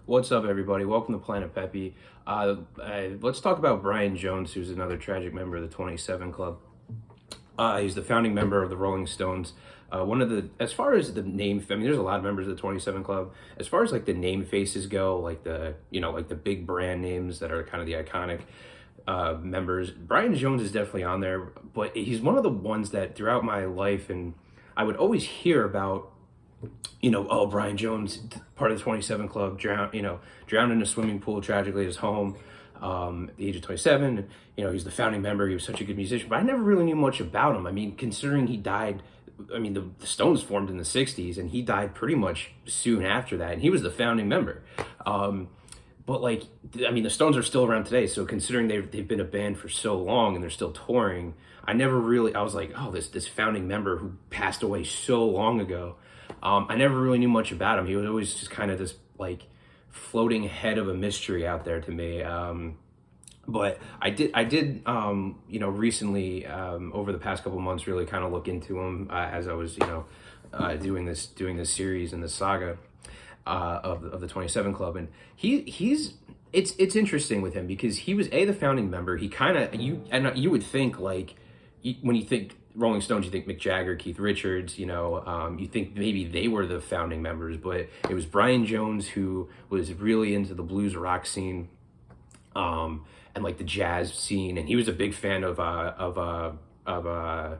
What's up, everybody? Welcome to Planet-Pepe. Let's talk about Brian Jones, who's another tragic member of the 27 Club. He's the founding member of the Rolling Stones. As far as the name, I mean, there's a lot of members of the 27 Club. As far as like the name faces go, like the big brand names that are kind of the iconic members, Brian Jones is definitely on there. But he's one of the ones that throughout my life, and I would always hear about, oh, Brian Jones, part of the 27 Club, drowned in a swimming pool tragically at his home at the age of 27. He's the founding member. He was such a good musician, but I never really knew much about him. I mean, considering he died, I mean, the Stones formed in the 60s, and he died pretty much soon after that, and he was the founding member. But like, I mean, the Stones are still around today, so considering they've been a band for so long and they're still touring, I was like, oh, this founding member who passed away so long ago. I never really knew much about him. He was always just kind of this like floating head of a mystery out there to me. But I did, recently, over the past couple months, really kind of look into him as I was, doing this series and this saga of the 27 Club, and it's interesting with him because he was the founding member. He kind of you would think like when you think Rolling Stones, you think Mick Jagger, Keith Richards, you think maybe they were the founding members, but it was Brian Jones who was really into the blues rock scene, and like the jazz scene, and he was a big fan of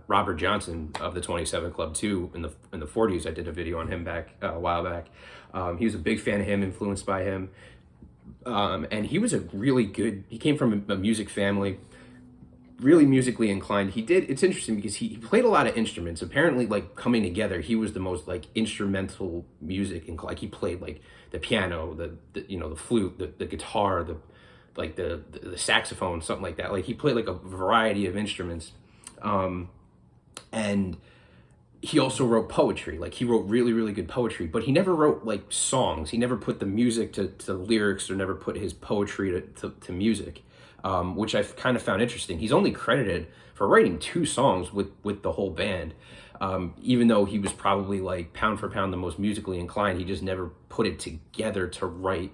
Robert Johnson of the 27 Club too. In the 40s, I did a video on him back a while back. He was a big fan of him, influenced by him, and he was he came from a music family, really musically inclined. It's interesting because he played a lot of instruments. Apparently, like coming together, he was the most like instrumental music, and like he played like the piano, the flute, the guitar, the saxophone, something like that. Like he played like a variety of instruments, and he also wrote poetry. Like he wrote really, really good poetry, but he never wrote like songs. He never put the music to lyrics, or never put his poetry to music, which I've kind of found interesting. He's only credited for writing 2 songs with the whole band, even though he was probably like pound for pound the most musically inclined. He just never put it together to write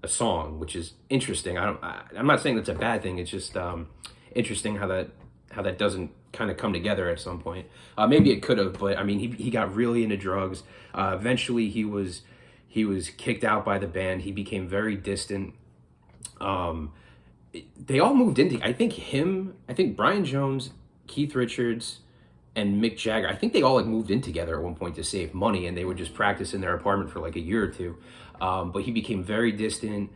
a song, which is interesting. I'm not saying that's a bad thing. It's just interesting how that doesn't kind of come together at some point. Maybe it could have, but I mean, he got really into drugs. Eventually, he was kicked out by the band. He became very distant. They all moved into. I think Brian Jones, Keith Richards, and Mick Jagger, I think they all like moved in together at one point to save money, and they would just practice in their apartment for like a year or two. But he became very distant.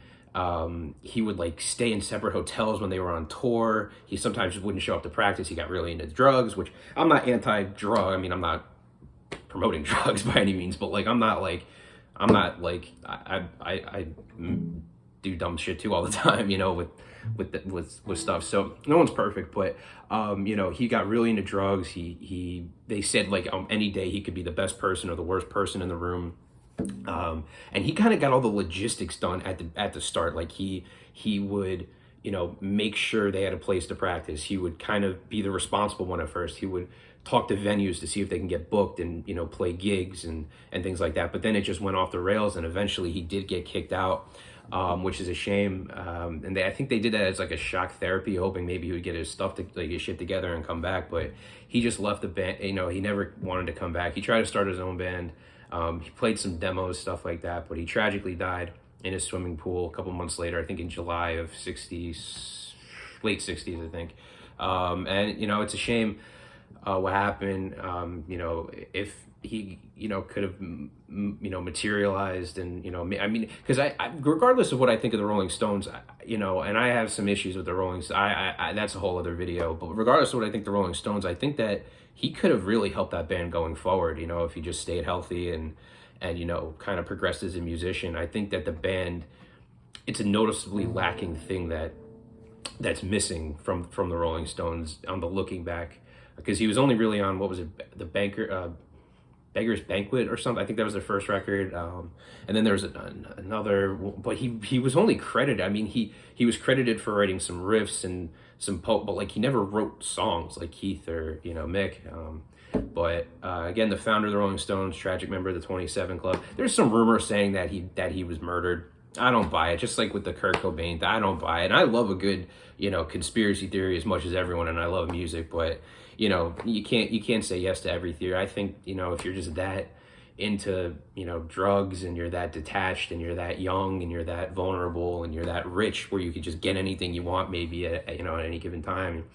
He would like stay in separate hotels when they were on tour. He sometimes just wouldn't show up to practice. He got really into drugs, which I'm not anti-drug. I mean, I'm not promoting drugs by any means, but like I'm not like I do dumb shit too all the time, with stuff. So no one's perfect, but he got really into drugs. They said like any day he could be the best person or the worst person in the room. And he kind of got all the logistics done at the start. Like he would, make sure they had a place to practice. He would kind of be the responsible one at first. He would talk to venues to see if they can get booked and, play gigs and things like that. But then it just went off the rails, and eventually he did get kicked out, which is a shame. And I think they did that as like a shock therapy, hoping maybe he would get his shit together and come back. But he just left the band. He never wanted to come back. He tried to start his own band. He played some demos, stuff like that, but he tragically died in his swimming pool a couple months later, I think in July of late 60s, I think. And, it's a shame what happened. If he, could have, materialized and, I mean, because I, regardless of what I think of the Rolling Stones, and I have some issues with the Rolling Stones, that's a whole other video, but regardless of what I think the Rolling Stones, I think that he could have really helped that band going forward, if he just stayed healthy and kind of progressed as a musician. I think that the band, it's a noticeably lacking thing that's missing from the Rolling Stones on the looking back, because he was only really on, what was it, the Beggar's Banquet or something. I think that was their first record, and then there was another, but he was only credited. I mean, he was credited for writing some riffs and some but like he never wrote songs like Keith or Mick. But again, the founder of the Rolling Stones, tragic member of the 27 Club. There's some rumors saying that he was murdered. I don't buy it. Just like with the Kurt Cobain, I don't buy it. And I love a good, conspiracy theory as much as everyone, and I love music, but you can't say yes to every theory. I think, if you're just that into, drugs, and you're that detached, and you're that young, and you're that vulnerable, and you're that rich where you could just get anything you want maybe at any given time,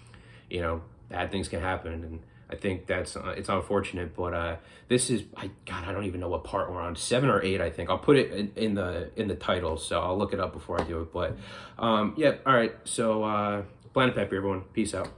bad things can happen. And I think that's it's unfortunate, but this is I don't even know what part we're on, 7 or 8, I think. I'll put it in the title, so I'll look it up before I do it. But yeah, all right. So Planet Pepe, everyone, peace out.